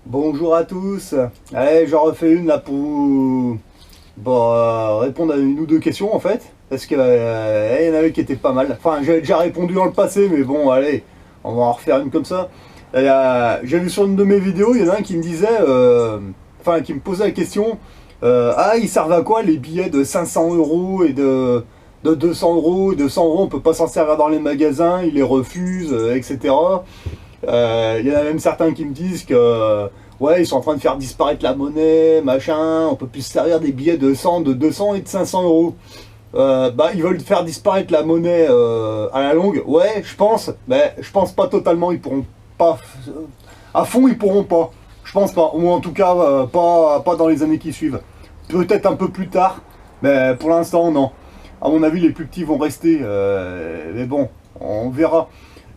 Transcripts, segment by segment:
Bonjour à tous. Allez, j'en refais une là pour répondre à une ou deux questions en fait. Parce que y en avait qui étaient pas mal. Enfin, j'avais déjà répondu dans le passé, mais bon, allez, on va en refaire une comme ça. J'ai vu sur une de mes vidéos, il y en a un qui me disait, enfin, qui me posait la question, ah, ils servent à quoi les billets de 500 euros et de 200 euros, de 100 euros, on peut pas s'en servir dans les magasins, ils les refusent, etc. Il y en a même certains qui me disent que ouais, ils sont en train de faire disparaître la monnaie, machin, on peut plus se servir des billets de 100, de 200 et de 500 euros. Bah, ils veulent faire disparaître la monnaie à la longue. Ouais, je pense, mais je pense pas totalement. Ils pourront pas, à fond, ils pourront pas. Je pense pas, ou en tout cas, pas dans les années qui suivent. Peut-être un peu plus tard, mais pour l'instant, non. À mon avis, les plus petits vont rester. Mais bon, on verra.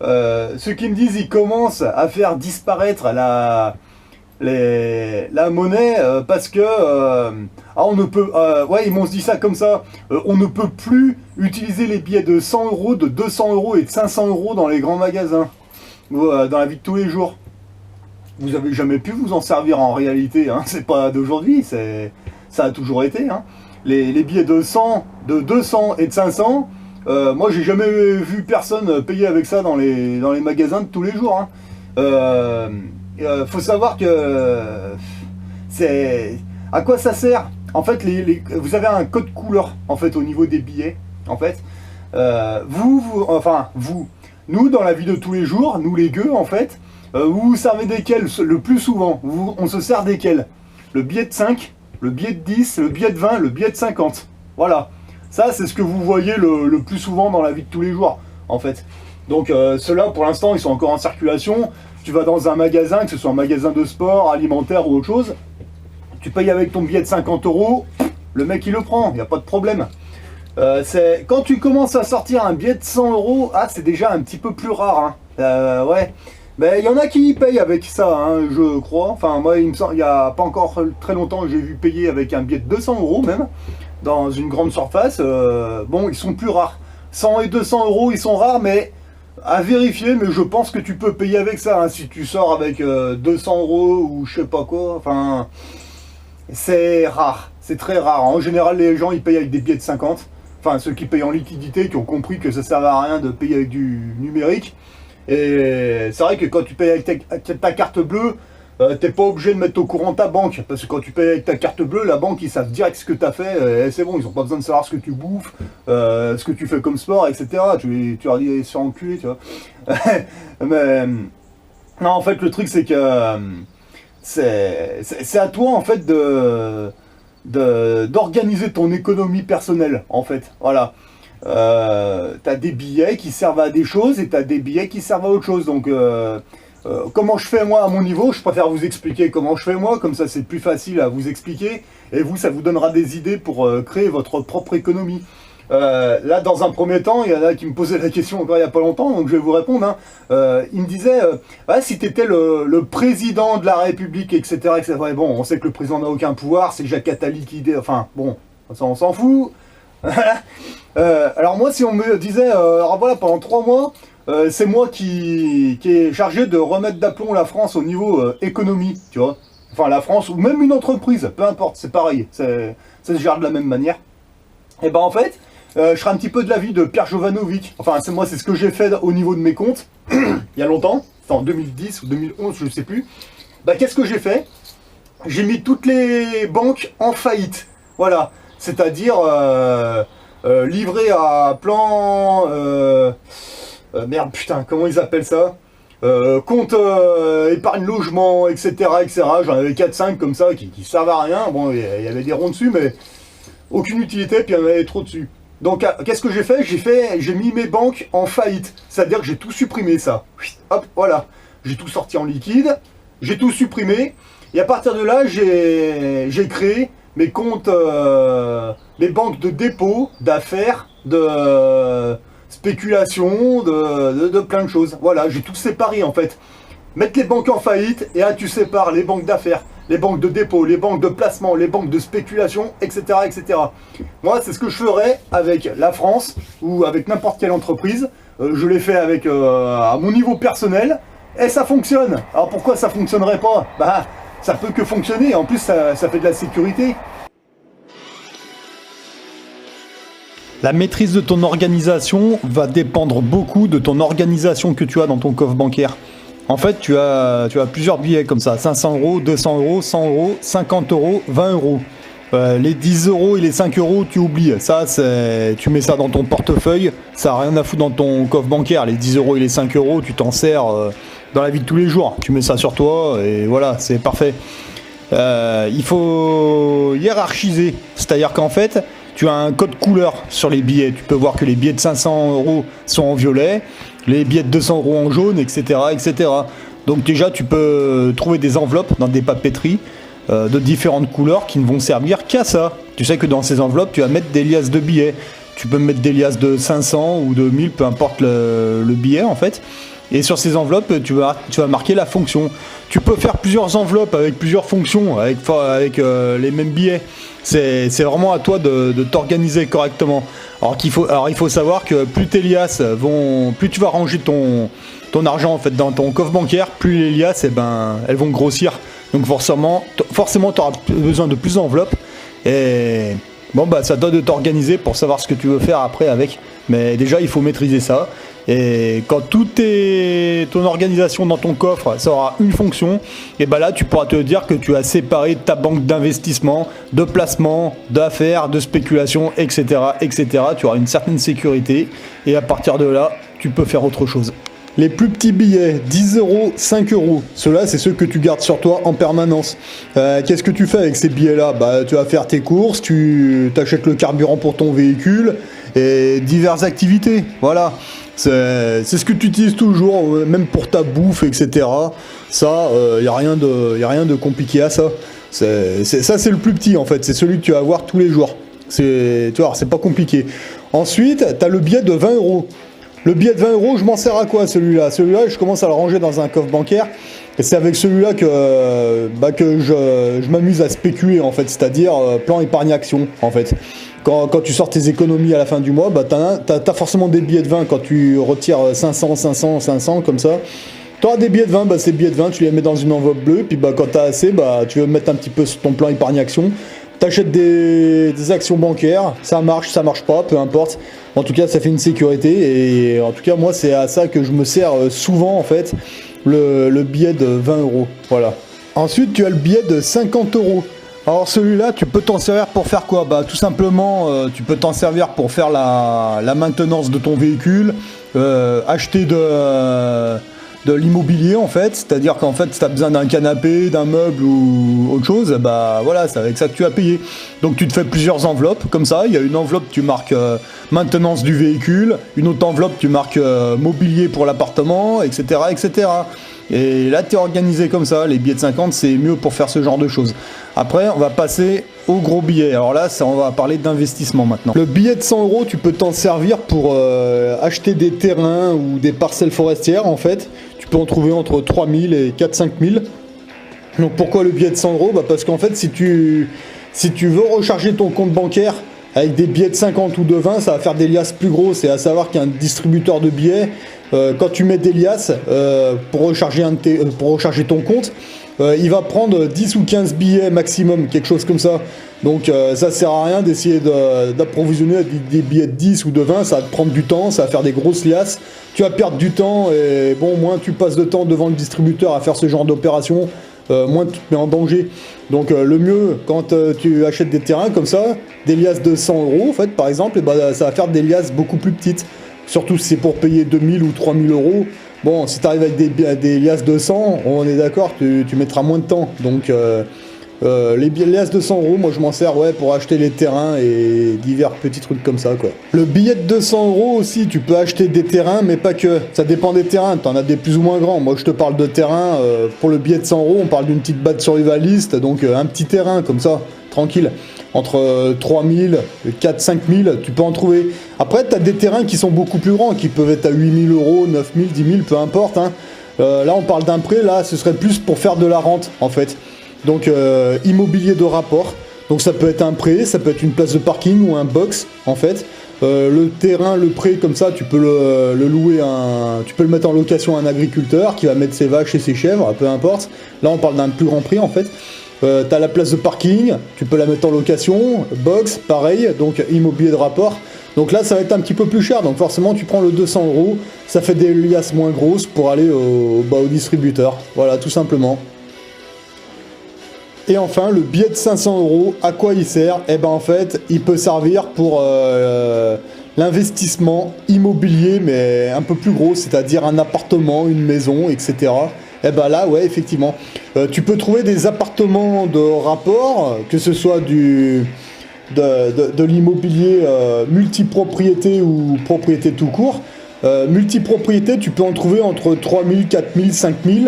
Ceux qui me disent ils commencent à faire disparaître la monnaie parce que on ne peut ouais, ils m'ont dit ça comme ça, on ne peut plus utiliser les billets de 100 euros, de 200 euros et de 500 euros dans les grands magasins ou dans la vie de tous les jours. Vous avez jamais pu vous en servir en réalité, hein. C'est pas d'aujourd'hui, ça a toujours été, hein. Les billets de 100, de 200 et de 500, moi j'ai jamais vu personne payer avec ça dans les magasins de tous les jours, hein. Faut savoir que c'est à quoi ça sert. En fait, vous avez un code couleur en fait au niveau des billets. En fait, nous dans la vie de tous les jours, nous les gueux en fait, vous vous servez desquels le plus souvent? On se sert desquels? Le billet de 5, le billet de 10, le billet de 20, le billet de 50. Voilà. Ça, c'est ce que vous voyez le plus souvent dans la vie de tous les jours, en fait. Donc, ceux-là, pour l'instant, ils sont encore en circulation. Tu vas dans un magasin, que ce soit un magasin de sport, alimentaire ou autre chose, tu payes avec ton billet de 50 euros, le mec, il le prend, il n'y a pas de problème. Quand tu commences à sortir un billet de 100 euros, ah, c'est déjà un petit peu plus rare, hein. Ouais. Ben, il y en a qui payent avec ça, hein, je crois. Enfin, moi, il n'y a pas encore très longtemps, j'ai vu payer avec un billet de 200 euros même, dans une grande surface. Bon, ils sont plus rares. 100 et 200 euros, ils sont rares, mais à vérifier. Mais je pense que tu peux payer avec ça, hein, si tu sors avec 200 euros ou je sais pas quoi. Enfin, c'est rare, c'est très rare. En général, les gens, ils payent avec des billets de 50. Enfin, ceux qui payent en liquidité, qui ont compris que ça ne servait à rien de payer avec du numérique. Et c'est vrai que quand tu payes avec ta carte bleue, t'es pas obligé de mettre au courant ta banque. Parce que quand tu payes avec ta carte bleue, la banque, ils savent direct ce que tu as fait. Et c'est bon, ils ont pas besoin de savoir ce que tu bouffes, ce que tu fais comme sport, etc. Tu leur dis, se faire enculer, tu vois. Mais non, en fait, le truc, c'est que c'est à toi, en fait, d'organiser ton économie personnelle, en fait. Voilà. T'as des billets qui servent à des choses et t'as des billets qui servent à autre chose. Donc, comment je fais moi à mon niveau, je préfère vous expliquer comment je fais moi, comme ça c'est plus facile à vous expliquer. Et vous, ça vous donnera des idées pour créer votre propre économie. Là, dans un premier temps, il y en a qui me posaient la question encore il n'y a pas longtemps, donc je vais vous répondre, hein. Il me disait, ah, si tu étais le président de la République, etc., etc. Ouais, bon, on sait que le président n'a aucun pouvoir, c'est Jacques Attali qui... Enfin, bon, ça on s'en fout. Alors moi, si on me disait, alors voilà, pendant 3 mois, c'est moi qui est chargé de remettre d'aplomb la France au niveau économie, tu vois. Enfin, la France, ou même une entreprise, peu importe, c'est pareil, ça se gère de la même manière. Et ben en fait, je serai un petit peu de l'avis de Pierre Jovanovic. Enfin, c'est ce que j'ai fait au niveau de mes comptes, il y a longtemps, c'était en 2010 ou 2011, je ne sais plus. Bah, qu'est-ce que j'ai fait? J'ai mis toutes les banques en faillite, voilà. C'est-à-dire livré à plan... merde, putain, comment ils appellent ça? Compte épargne logement, etc. etc. J'en avais 4-5 comme ça qui servent à rien. Bon, il y avait des ronds dessus, mais aucune utilité, puis il y en avait trop dessus. Donc, qu'est-ce que j'ai fait? J'ai mis mes banques en faillite. C'est-à-dire que j'ai tout supprimé, ça. Hop, voilà. J'ai tout sorti en liquide, j'ai tout supprimé. Et à partir de là, j'ai créé mes comptes, mes banques de dépôt, d'affaires, de spéculation, de plein de choses. Voilà, j'ai tout séparé en fait. Mettre les banques en faillite, et là tu sépares les banques d'affaires, les banques de dépôt, les banques de placement, les banques de spéculation, etc. etc. Moi, c'est ce que je ferais avec la France, ou avec n'importe quelle entreprise. Je l'ai fait avec à mon niveau personnel, et ça fonctionne. Alors pourquoi ça fonctionnerait pas? Bah, ça peut que fonctionner. En plus, ça fait de la sécurité. La maîtrise de ton organisation va dépendre beaucoup de ton organisation que tu as dans ton coffre bancaire. En fait, tu as plusieurs billets comme ça, 500 euros, 200 euros, 100 euros, 50 euros, 20 euros. Les 10 euros et les 5 euros, tu oublies. Ça, tu mets ça dans ton portefeuille, ça n'a rien à foutre dans ton coffre bancaire. Les 10 euros et les 5 euros, tu t'en sers dans la vie de tous les jours. Tu mets ça sur toi et voilà, c'est parfait. Il faut hiérarchiser, c'est-à-dire qu'en fait, tu as un code couleur sur les billets. Tu peux voir que les billets de 500 euros sont en violet, les billets de 200 euros en jaune, etc., etc. Donc déjà, tu peux trouver des enveloppes dans des papeteries de différentes couleurs qui ne vont servir qu'à ça. Tu sais que dans ces enveloppes, tu vas mettre des liasses de billets. Tu peux mettre des liasses de 500 ou de 1000, peu importe le billet en fait. Et sur ces enveloppes, tu vas marquer la fonction. Tu peux faire plusieurs enveloppes avec plusieurs fonctions, avec les mêmes billets. C'est vraiment à toi de t'organiser correctement. Alors il faut savoir que plus tes liasses plus tu vas ranger ton argent en fait dans ton coffre bancaire, plus les liasses elles vont grossir. Donc forcément tu auras besoin de plus d'enveloppes. Et bon ça doit de t'organiser pour savoir ce que tu veux faire après avec. Mais déjà il faut maîtriser ça. Et quand ton organisation dans ton coffre, ça aura une fonction, et là tu pourras te dire que tu as séparé ta banque d'investissement, de placement, d'affaires, de spéculation, etc., etc. Tu auras une certaine sécurité et à partir de là, tu peux faire autre chose. Les plus petits billets, 10 euros, 5 euros, ceux-là c'est ceux que tu gardes sur toi en permanence. Qu'est-ce que tu fais avec ces billets-là ? Tu vas faire tes courses, tu t'achètes le carburant pour ton véhicule et diverses activités, voilà. C'est ce que tu utilises toujours, même pour ta bouffe, etc. Ça, y a rien de compliqué à ça. Ça, c'est le plus petit en fait. C'est celui que tu vas avoir tous les jours. Tu vois, c'est pas compliqué. Ensuite, tu as le billet de 20 euros. Le billet de 20 euros, je m'en sers à quoi celui-là ? Celui-là, je commence à le ranger dans un coffre bancaire. Et c'est avec celui-là que je m'amuse à spéculer en fait. C'est-à-dire plan épargne-action en fait. Quand tu sors tes économies à la fin du mois, t'as forcément des billets de 20 quand tu retires 500, 500, 500 comme ça. Tu auras des billets de 20, ces billets de 20, tu les mets dans une enveloppe bleue, puis quand tu as assez, tu veux mettre un petit peu sur ton plan épargne-action. Tu achètes des actions bancaires, ça marche pas, peu importe. En tout cas, ça fait une sécurité et en tout cas, moi, c'est à ça que je me sers souvent en fait, le billet de 20 euros. Voilà. Ensuite, tu as le billet de 50 euros. Alors celui-là, tu peux t'en servir pour faire quoi ? Tout simplement, tu peux t'en servir pour faire la maintenance de ton véhicule, acheter de l'immobilier en fait, c'est-à-dire qu'en fait, si tu as besoin d'un canapé, d'un meuble ou autre chose, voilà, c'est avec ça que tu as payé. Donc tu te fais plusieurs enveloppes, comme ça, il y a une enveloppe, tu marques maintenance du véhicule, une autre enveloppe, tu marques mobilier pour l'appartement, etc., etc. Et là, tu es organisé comme ça. Les billets de 50, c'est mieux pour faire ce genre de choses. Après, on va passer au gros billet. Alors là, on va parler d'investissement maintenant. Le billet de 100 euros, tu peux t'en servir pour acheter des terrains ou des parcelles forestières, en fait. Tu peux en trouver entre 3 000 et 4 5 000. Donc pourquoi le billet de 100 euros ? Parce qu'en fait, si tu veux recharger ton compte bancaire avec des billets de 50 ou de 20, ça va faire des liasses plus grosses. Et à savoir qu'un distributeur de billets, quand tu mets des liasses pour recharger ton compte, il va prendre 10 ou 15 billets maximum, quelque chose comme ça. Donc ça sert à rien d'essayer d'approvisionner des billets de 10 ou de 20, ça va te prendre du temps, ça va faire des grosses liasses. Tu vas perdre du temps et bon, moins tu passes de temps devant le distributeur à faire ce genre d'opération, moins tu te mets en danger. Donc le mieux, quand tu achètes des terrains comme ça, des liasses de 100 euros en fait, par exemple, ça va faire des liasses beaucoup plus petites. Surtout si c'est pour payer 2000 ou 3000 euros. Bon, si tu arrives avec des liasses de 100, on est d'accord, tu mettras moins de temps. Donc les liasses de 100 euros, moi je m'en sers pour acheter les terrains et divers petits trucs comme ça, quoi. Le billet de 200 euros aussi, tu peux acheter des terrains, mais pas que. Ça dépend des terrains, tu en as des plus ou moins grands. Moi je te parle de terrain, pour le billet de 100 euros, on parle d'une petite batte survivaliste, donc un petit terrain comme ça, tranquille. Entre 3000, 4, 5000, tu peux en trouver. Après, tu as des terrains qui sont beaucoup plus grands, qui peuvent être à 8000 euros, 9000, 10 000, peu importe. Hein. Là, on parle d'un prêt, là, ce serait plus pour faire de la rente, en fait. Donc, immobilier de rapport. Donc, ça peut être un prêt, ça peut être une place de parking ou un box, en fait. Le terrain, le pré, comme ça, tu peux le louer, tu peux le mettre en location à un agriculteur qui va mettre ses vaches et ses chèvres, peu importe. Là, on parle d'un plus grand prix en fait. T'as la place de parking, tu peux la mettre en location, box, pareil, donc immobilier de rapport. Donc là, ça va être un petit peu plus cher, donc forcément, tu prends le 200 €, ça fait des liasses moins grosses pour aller au distributeur. Voilà, tout simplement. Et enfin, le billet de 500 €, à quoi il sert? Eh ben en fait, il peut servir pour l'investissement immobilier, mais un peu plus gros, c'est-à-dire un appartement, une maison, etc. Eh ben là, ouais, effectivement, tu peux trouver des appartements de rapport, que ce soit de l'immobilier multipropriété ou propriété tout court. Multipropriété, tu peux en trouver entre 3 000, 4 000, 5 000.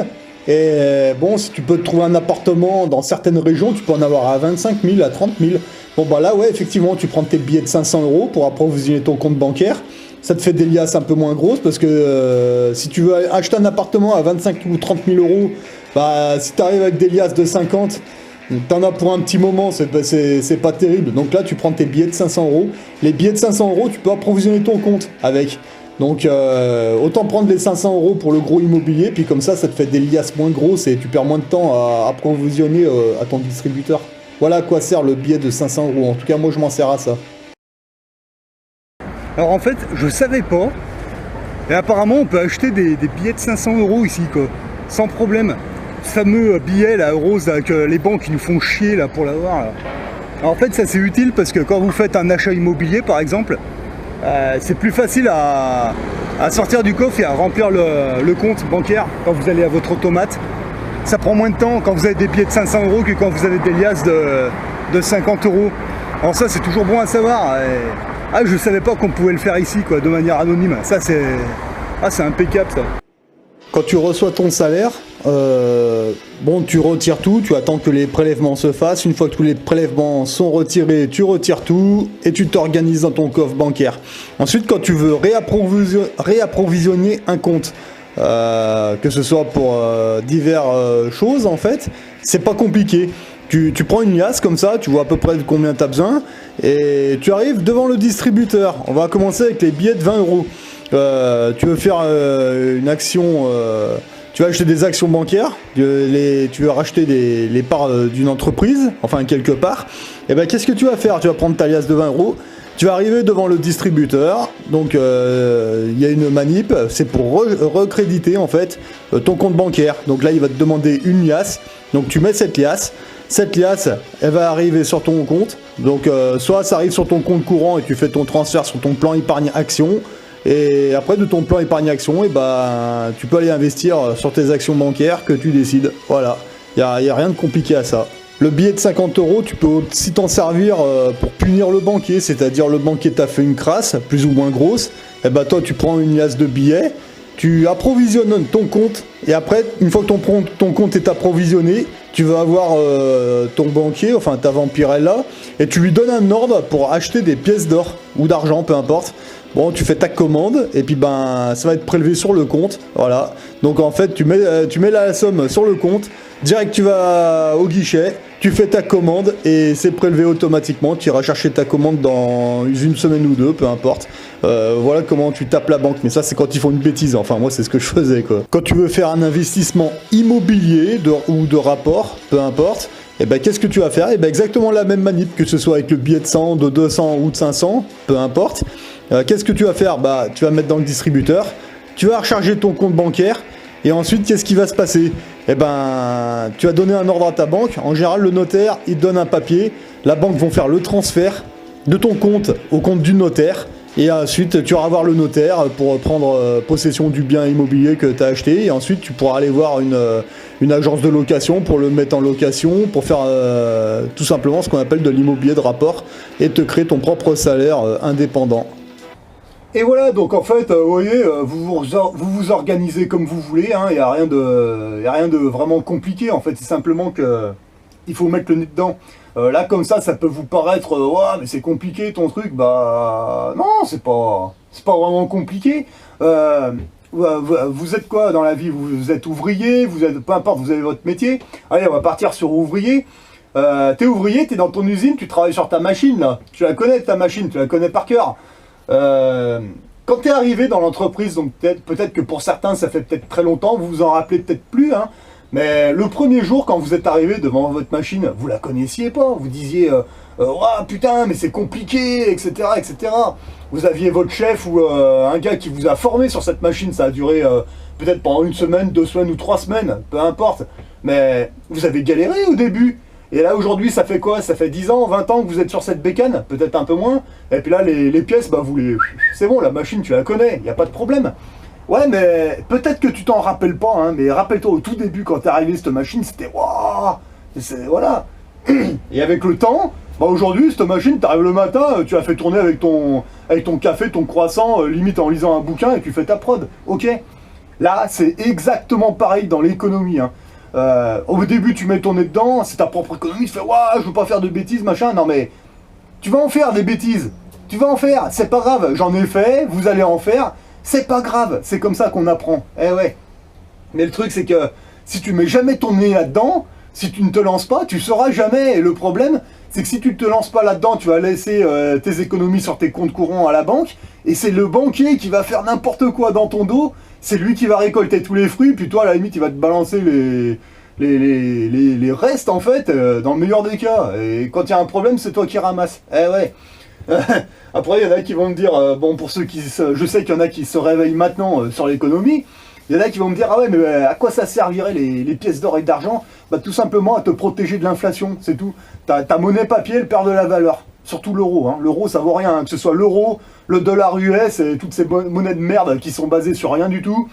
Et bon, si tu peux te trouver un appartement dans certaines régions, tu peux en avoir à 25 000, à 30 000. Bon, bah là, ouais, effectivement, tu prends tes billets de 500 € pour approvisionner ton compte bancaire. Ça te fait des liasses un peu moins grosses parce que si tu veux acheter un appartement à 25 ou 30 000 €, bah, si tu arrives avec des liasses de 50, t'en as pour un petit moment, c'est pas terrible. Donc là, tu prends tes billets de 500 €. Les billets de 500 €, tu peux approvisionner ton compte avec. Donc autant prendre les 500 € pour le gros immobilier, puis comme ça te fait des liasses moins grosses et tu perds moins de temps à approvisionner à ton distributeur. Voilà à quoi sert le billet de 500 €. En tout cas, moi je m'en sers à ça. Alors en fait, je savais pas, et apparemment on peut acheter des billets de 500 € ici, quoi, sans problème. Ce fameux billet là, rose, avec les banques qui nous font chier là pour l'avoir. Là. Alors en fait, ça c'est utile parce que quand vous faites un achat immobilier par exemple, c'est plus facile à sortir du coffre et à remplir le compte bancaire quand vous allez à votre automate. Ça prend moins de temps quand vous avez des billets de 500 € que quand vous avez des liasses de 50 €. Alors ça c'est toujours bon à savoir. Je savais pas qu'on pouvait le faire ici quoi, de manière anonyme. Ça c'est impeccable ça. Quand tu reçois ton salaire, bon, tu retires tout, tu attends que les prélèvements se fassent. Une fois que tous les prélèvements sont retirés, tu retires tout et tu t'organises dans ton coffre bancaire. Ensuite, quand tu veux réapprovisionner un compte, que ce soit pour diverses choses en fait, c'est pas compliqué. Tu prends une liasse comme ça, tu vois à peu près de combien tu as besoin et tu arrives devant le distributeur. On va commencer avec les billets de 20 €. Tu veux faire une action, tu vas acheter des actions bancaires, tu veux racheter les parts d'une entreprise, enfin quelque part, et ben qu'est-ce que tu vas faire? Tu vas prendre ta liasse de 20 €, tu vas arriver devant le distributeur, donc il y a une manip, c'est pour recréditer en fait ton compte bancaire. Donc là il va te demander une liasse, donc tu mets cette liasse, elle va arriver sur ton compte, donc soit ça arrive sur ton compte courant et tu fais ton transfert sur ton plan épargne action. Et après de ton plan épargne action, et ben, tu peux aller investir sur tes actions bancaires que tu décides. Voilà, il n'y a rien de compliqué à ça. Le billet de 50 €, tu peux aussi t'en servir pour punir le banquier, c'est-à-dire le banquier t'a fait une crasse, plus ou moins grosse, et ben toi tu prends une liasse de billets, tu approvisionnes ton compte, et après, une fois que ton compte est approvisionné, tu vas avoir ton banquier, enfin ta vampirella, et tu lui donnes un ordre pour acheter des pièces d'or ou d'argent, peu importe. Bon, tu fais ta commande et puis ben ça va être prélevé sur le compte, voilà. Donc en fait, tu mets la somme sur le compte, direct tu vas au guichet, tu fais ta commande et c'est prélevé automatiquement. Tu iras chercher ta commande dans une semaine ou deux, peu importe. Voilà comment tu tapes la banque. Mais ça, c'est quand ils font une bêtise. Enfin, moi, c'est ce que je faisais, quoi. Quand tu veux faire un investissement immobilier ou de rapport, peu importe. Et ben qu'est-ce que tu vas faire? Et ben exactement la même manip, que ce soit avec le billet de 100, de 200 ou de 500, peu importe. Qu'est-ce que tu vas faire? Bah, tu vas mettre dans le distributeur, tu vas recharger ton compte bancaire, et ensuite, qu'est-ce qui va se passer? Eh ben, tu vas donner un ordre à ta banque. En général, le notaire, il te donne un papier. La banque va faire le transfert de ton compte au compte du notaire. Et ensuite, tu vas voir le notaire pour prendre possession du bien immobilier que tu as acheté. Et ensuite, tu pourras aller voir une agence de location pour le mettre en location, pour faire tout simplement ce qu'on appelle de l'immobilier de rapport et te créer ton propre salaire indépendant. Et voilà, donc en fait, vous voyez, vous vous organisez comme vous voulez, hein, il n'y a rien de vraiment compliqué, en fait, c'est simplement que il faut mettre le nez dedans. Là, comme ça peut vous paraître, ouais, mais c'est compliqué ton truc, bah non, c'est pas vraiment compliqué. Vous êtes quoi dans la vie? Vous êtes ouvrier, peu importe, vous avez votre métier. Allez, on va partir sur ouvrier. T'es ouvrier, t'es dans ton usine, tu travailles sur ta machine, là. Tu la connais ta machine, tu la connais par cœur. Quand tu es arrivé dans l'entreprise, donc peut-être que pour certains ça fait peut-être très longtemps, vous vous en rappelez peut-être plus, hein, mais le premier jour quand vous êtes arrivé devant votre machine, vous la connaissiez pas, vous disiez oh, putain mais c'est compliqué, etc., etc. Vous aviez votre chef ou un gars qui vous a formé sur cette machine, ça a duré peut-être pendant 1 semaine, 2 semaines ou 3 semaines, peu importe, mais vous avez galéré au début. Et là aujourd'hui ça fait quoi? Ça fait 10 ans, 20 ans que vous êtes sur cette bécane, peut-être un peu moins. Et puis là les pièces, bah vous les... C'est bon, la machine tu la connais, il n'y a pas de problème. Ouais mais peut-être que tu t'en rappelles pas, hein, mais rappelle-toi au tout début quand t'es arrivé cette machine, c'était waouh, voilà. Et avec le temps, bah aujourd'hui cette machine, t'arrives le matin, tu la fais tourner avec ton café, ton croissant, limite en lisant un bouquin et tu fais ta prod. Ok. Là c'est exactement pareil dans l'économie, hein. Au début tu mets ton nez dedans, c'est ta propre économie, tu fais ouah je veux pas faire de bêtises machin, non mais tu vas en faire des bêtises, tu vas en faire, c'est pas grave, j'en ai fait, vous allez en faire, c'est pas grave, c'est comme ça qu'on apprend, eh ouais. Mais le truc c'est que si tu mets jamais ton nez là-dedans, si tu ne te lances pas, tu sauras jamais, et le problème c'est que si tu te lances pas là-dedans, tu vas laisser tes économies sur tes comptes courants à la banque, et c'est le banquier qui va faire n'importe quoi dans ton dos. C'est lui qui va récolter tous les fruits, puis toi, à la limite, il va te balancer les restes, en fait, dans le meilleur des cas. Et quand il y a un problème, c'est toi qui ramasses. Eh ouais. Après, il y en a qui vont me dire, bon, pour ceux je sais qu'il y en a qui se réveillent maintenant sur l'économie, il y en a qui vont me dire, ah ouais, mais à quoi ça servirait les pièces d'or et d'argent? Bah tout simplement à te protéger de l'inflation, c'est tout. Ta monnaie papier, elle perd de la valeur. Surtout l'euro, hein. L'euro ça vaut rien, hein. Que ce soit l'euro, le dollar US et toutes ces monnaies de merde qui sont basées sur rien du tout,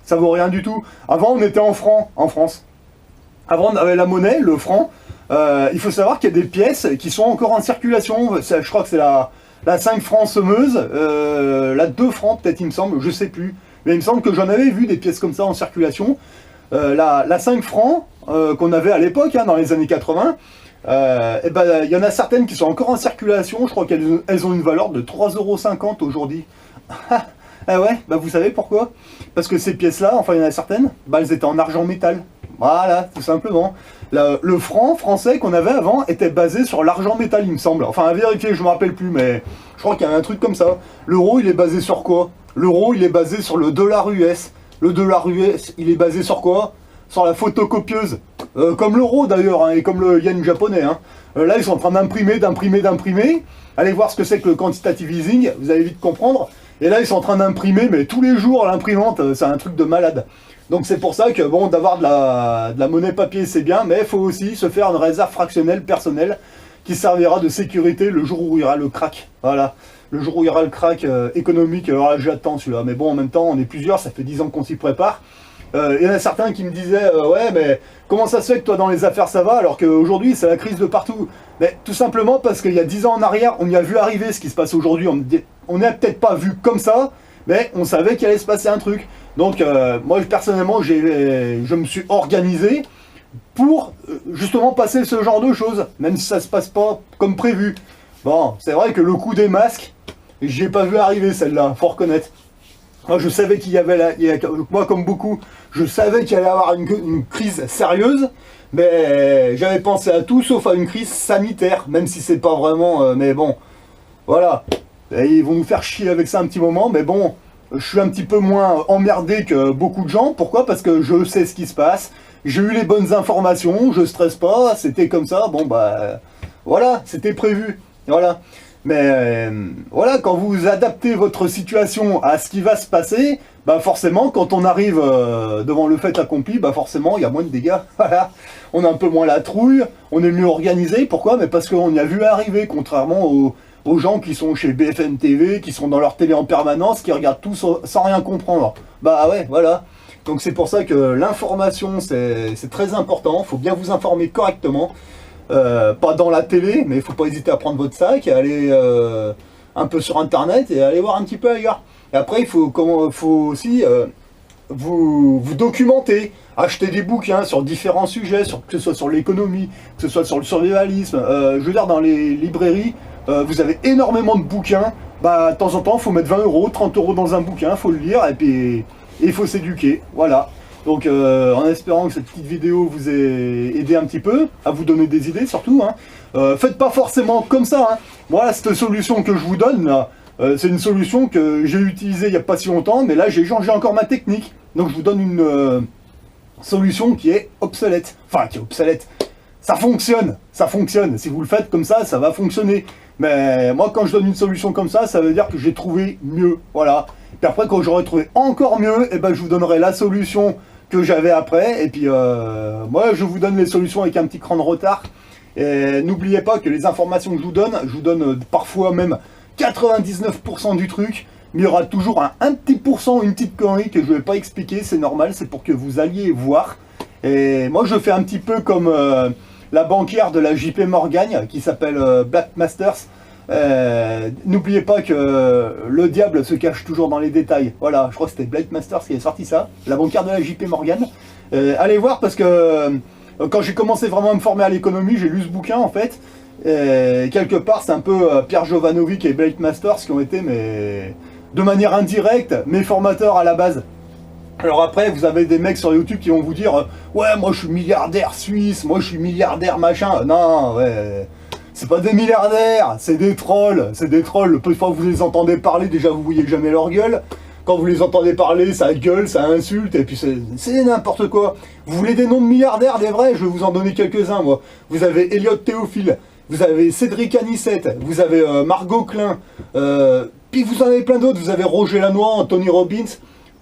ça vaut rien du tout. Avant on était en francs, en France. Avant on avait la monnaie, le franc. Il faut savoir qu'il y a des pièces qui sont encore en circulation. Je crois que c'est la 5 francs semeuse, la 2 francs peut-être il me semble, je sais plus. Mais il me semble que j'en avais vu des pièces comme ça en circulation. La 5 francs qu'on avait à l'époque, hein, dans les années 80, et ben il y en a certaines qui sont encore en circulation, je crois qu'elles ont une valeur de 3,50 € aujourd'hui. Ah ouais, bah vous savez pourquoi? Parce que ces pièces-là, enfin il y en a certaines, bah elles étaient en argent métal. Voilà, tout simplement. Le franc français qu'on avait avant était basé sur l'argent métal, il me semble. Enfin à vérifier, je me rappelle plus, mais je crois qu'il y a un truc comme ça. L'euro, il est basé sur quoi? L'euro, il est basé sur le dollar US. Le dollar US, il est basé sur quoi? Sur la photocopieuse. Comme l'euro d'ailleurs, hein, et comme le yen japonais. Hein. Là, ils sont en train d'imprimer. Allez voir ce que c'est que le quantitative easing, vous allez vite comprendre. Et là, ils sont en train d'imprimer, mais tous les jours, l'imprimante, c'est un truc de malade. Donc c'est pour ça que, bon, d'avoir de la monnaie papier, c'est bien, mais il faut aussi se faire une réserve fractionnelle personnelle qui servira de sécurité le jour où il y aura le crack. Voilà. Le jour où il y aura le crack économique, alors là, j'attends celui-là. Mais bon, en même temps, on est plusieurs, ça fait 10 ans qu'on s'y prépare. Il y en a certains qui me disaient ouais mais comment ça se fait que toi dans les affaires ça va alors qu'aujourd'hui c'est la crise de partout? Mais tout simplement parce qu'il y a 10 ans en arrière on y a vu arriver ce qui se passe aujourd'hui, on n'a peut-être pas vu comme ça mais on savait qu'il allait se passer un truc. Donc moi personnellement je me suis organisé pour justement passer ce genre de choses, même si ça se passe pas comme prévu. Bon, c'est vrai que le coup des masques, j'ai pas vu arriver celle-là, faut reconnaître. Moi, je savais qu'il y avait, moi comme beaucoup, je savais qu'il allait y avoir une crise sérieuse, mais j'avais pensé à tout sauf à une crise sanitaire, même si c'est pas vraiment, mais bon, voilà. Et ils vont nous faire chier avec ça un petit moment, mais bon, je suis un petit peu moins emmerdé que beaucoup de gens. Pourquoi? Parce que je sais ce qui se passe, j'ai eu les bonnes informations, je stresse pas, c'était comme ça, bon bah, voilà, c'était prévu, voilà. Mais voilà, quand vous adaptez votre situation à ce qui va se passer, bah forcément, quand on arrive devant le fait accompli, bah forcément, il y a moins de dégâts. Voilà, on a un peu moins la trouille, on est mieux organisé. Pourquoi? Mais parce qu'on y a vu arriver, contrairement aux gens qui sont chez BFM TV, qui sont dans leur télé en permanence, qui regardent tout sans rien comprendre. Bah ouais, voilà. Donc c'est pour ça que l'information, c'est très important, il faut bien vous informer correctement. Pas dans la télé, mais il faut pas hésiter à prendre votre sac et aller un peu sur internet et aller voir un petit peu ailleurs. Et après il faut aussi vous documenter, acheter des bouquins sur différents sujets, que ce soit sur l'économie, que ce soit sur le survivalisme. Je veux dire, dans les librairies, vous avez énormément de bouquins. Bah, de temps en temps, il faut mettre 20 €, 30 € dans un bouquin, il faut le lire et puis il faut s'éduquer. Voilà. Donc en espérant que cette petite vidéo vous ait aidé un petit peu, à vous donner des idées surtout, hein. Faites pas forcément comme ça, hein. Voilà, cette solution que je vous donne là, C'est une solution que j'ai utilisée il n'y a pas si longtemps, mais là j'ai changé encore ma technique. Donc je vous donne une solution qui est obsolète. Enfin, qui est obsolète. Ça fonctionne, ça fonctionne. Si vous le faites comme ça va fonctionner. Mais moi, quand je donne une solution comme ça veut dire que j'ai trouvé mieux. Voilà. Puis après, quand j'aurai trouvé encore mieux, eh ben, je vous donnerai la solution que j'avais après. Et puis, moi, je vous donne les solutions avec un petit cran de retard. Et n'oubliez pas que les informations que je vous donne parfois même 99% du truc. Mais il y aura toujours un petit pourcent, une petite connerie que je ne vais pas expliquer. C'est normal, c'est pour que vous alliez voir. Et moi, je fais un petit peu comme la banquière de la JP Morgan qui s'appelle Black Masters. N'oubliez pas que le diable se cache toujours dans les détails. Voilà, je crois que c'était Black Masters qui a sorti ça, la banquière de la JP Morgan. Allez voir parce que quand j'ai commencé vraiment à me former à l'économie, j'ai lu ce bouquin en fait. Quelque part, c'est un peu Pierre Jovanovic et Blake Masters qui ont été, mais de manière indirecte, mes formateurs à la base. Alors après, vous avez des mecs sur YouTube qui vont vous dire ouais, moi je suis milliardaire suisse, moi je suis milliardaire machin. Non, ouais, c'est pas des milliardaires, c'est des trolls, c'est des trolls. Peu de fois vous les entendez parler, déjà vous voyez jamais leur gueule. Quand vous les entendez parler, ça gueule, ça insulte, et puis c'est n'importe quoi. Vous voulez des noms de milliardaires, des vrais? Je vais vous en donner quelques-uns, moi. Vous avez Elliot Théophile, vous avez Cédric Anissette, vous avez Margot Klein, puis vous en avez plein d'autres, vous avez Roger Lanois, Anthony Robbins.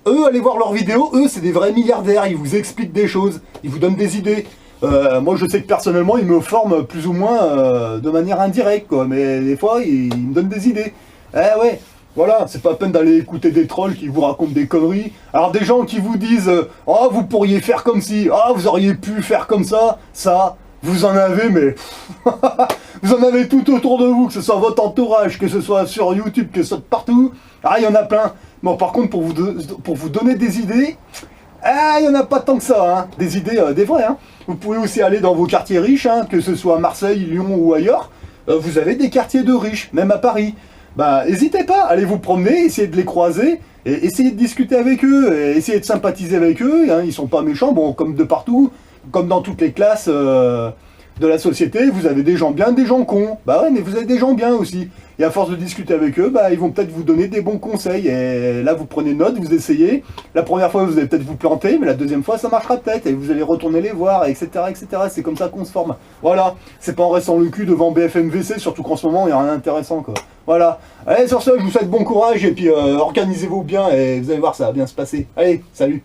Eux, allez voir leurs vidéos, eux, c'est des vrais milliardaires, ils vous expliquent des choses, ils vous donnent des idées. Moi, je sais que personnellement, ils me forment plus ou moins de manière indirecte, quoi, mais des fois, ils me donnent des idées. Eh ouais. Voilà, c'est pas la peine d'aller écouter des trolls qui vous racontent des conneries. Alors des gens qui vous disent « Oh, vous pourriez faire comme ci, ah, vous auriez pu faire comme ça », vous en avez, mais... vous en avez tout autour de vous, que ce soit votre entourage, que ce soit sur YouTube, que ce soit partout. Ah, il y en a plein. Bon, par contre, pour vous donner des idées, il n'y en a pas tant que ça, hein. Des idées, des vraies, hein. Vous pouvez aussi aller dans vos quartiers riches, hein, que ce soit Marseille, Lyon ou ailleurs. Vous avez des quartiers de riches, même à Paris. Bah, n'hésitez pas, allez vous promener, essayez de les croiser, et essayez de discuter avec eux, et essayez de sympathiser avec eux, hein, ils sont pas méchants, bon, comme de partout, comme dans toutes les classes de la société, vous avez des gens bien, des gens cons, bah ouais, mais vous avez des gens bien aussi, et à force de discuter avec eux, bah, ils vont peut-être vous donner des bons conseils, et là, vous prenez note, vous essayez, la première fois, vous allez peut-être vous planter, mais la deuxième fois, ça marchera peut-être, et vous allez retourner les voir, etc., etc., c'est comme ça qu'on se forme, voilà, c'est pas en restant le cul devant BFMVC, surtout qu'en ce moment, il n'y a rien d'intéressant, quoi. Voilà. Allez, sur ce, je vous souhaite bon courage et puis organisez-vous bien et vous allez voir, ça va bien se passer. Allez, salut!